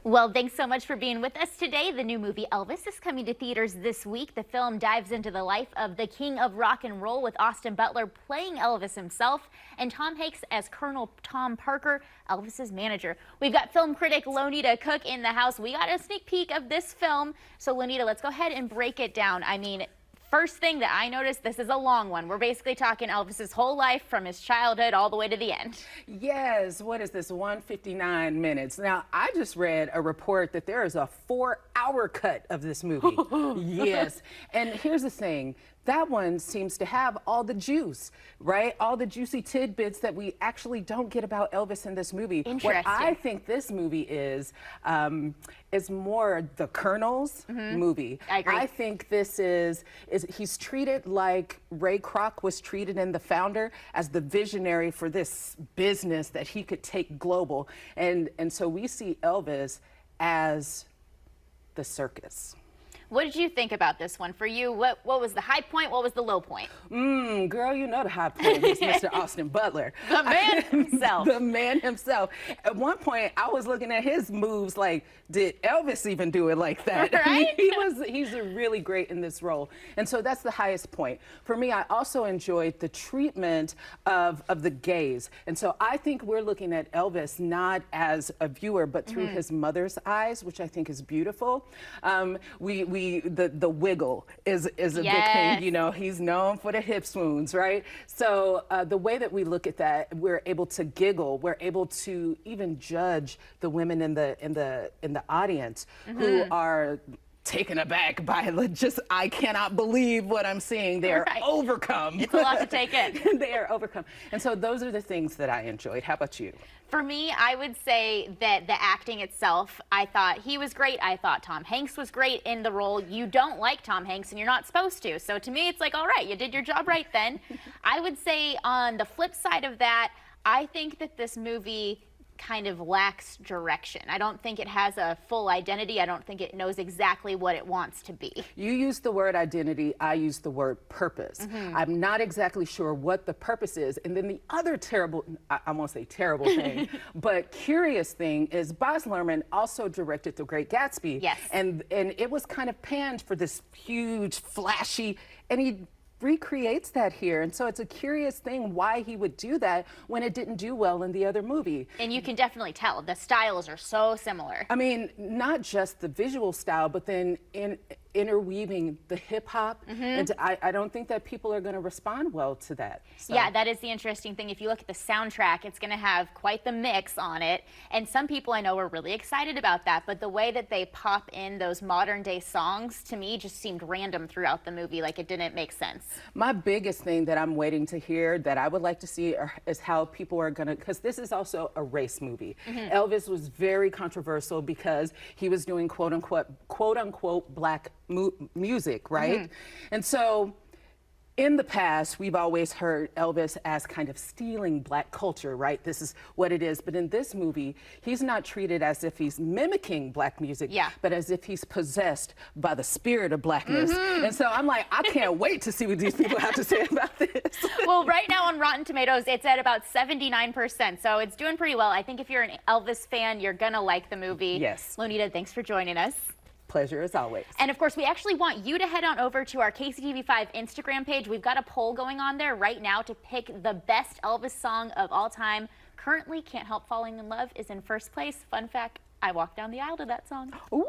Well, thanks so much for being with us today. The new movie Elvis is coming to theaters this week. The film dives into the life of the king of rock and roll, with Austin Butler playing Elvis himself and Tom Hanks as Colonel Tom Parker, Elvis's manager. We've got film critic Lonita Cook in the house. We got a sneak peek of this film. So Lonita, let's go ahead and break it down. I mean, first thing that I noticed, this is a long one. We're basically talking Elvis's whole life from his childhood all the way to the end. Yes, what is this, 159 minutes. Now, I just read a report that there is a 4-hour cut of this movie. Yes, and here's the thing. That one seems to have all the juice, right? All the juicy tidbits that we actually don't get about Elvis in this movie. Interesting. What I think this movie is more the Colonel's movie. I agree. I think this is he's treated like Ray Kroc was treated in The Founder, as the visionary for this business that he could take global. And so we see Elvis as the circus. What did you think about this one? For you, what was the high point? What was the low point? Girl, you know the high point is Mr. Austin Butler. The man himself. The man himself. At one point, I was looking at his moves like, did Elvis even do it like that? Right? He's really great in this role. And so that's the highest point. For me, I also enjoyed the treatment of the gays. And so I think we're looking at Elvis not as a viewer, but through his mother's eyes, which I think is beautiful. The wiggle is a big thing. You know, he's known for the hip swoons, right? So the way that we look at that, we're able to giggle. We're able to even judge the women in the audience who are taken aback by just, I cannot believe what I'm seeing. They're overcome. It's a lot to take in. They are overcome. And so those are the things that I enjoyed. How about you? For me, I would say that the acting itself, I thought he was great. I thought Tom Hanks was great in the role. You don't like Tom Hanks and you're not supposed to. So to me, it's like, all right, you did your job right then. I would say on the flip side of that, I think that this movie kind of lacks direction. I don't think it has a full identity. I don't think it knows exactly what it wants to be. You use the word identity, I use the word purpose. I'm not exactly sure what the purpose is. And then the other terrible, I won't say terrible thing, but curious thing is Baz Luhrmann also directed The Great Gatsby. Yes. And it was kind of panned for this huge, flashy, and he recreates that here. And so it's a curious thing why he would do that when it didn't do well in the other movie. And you can definitely tell the styles are so similar. I mean, not just the visual style, but then interweaving the hip hop. And I don't think that people are going to respond well to that. So. Yeah, that is the interesting thing. If you look at the soundtrack, it's going to have quite the mix on it. And some people I know are really excited about that. But the way that they pop in those modern day songs, to me, just seemed random throughout the movie. Like it didn't make sense. My biggest thing that I'm waiting to hear that I would like to see is how people are going to, because this is also a race movie. Elvis was very controversial because he was doing quote unquote black music, right? And so in the past, we've always heard Elvis as kind of stealing black culture, right? This is what it is. But in this movie, he's not treated as if he's mimicking black music, but as if he's possessed by the spirit of blackness. And so I'm like, I can't wait to see what these people have to say about this. Well, right now on Rotten Tomatoes, it's at about 79%. So it's doing pretty well. I think if you're an Elvis fan, you're going to like the movie. Yes. Lonita, thanks for joining us. Pleasure as always. And of course, we actually want you to head on over to our KCTV5 Instagram page. We've got a poll going on there right now to pick the best Elvis song of all time. Currently, Can't Help Falling in Love is in first place. Fun fact, I walked down the aisle to that song. Ooh.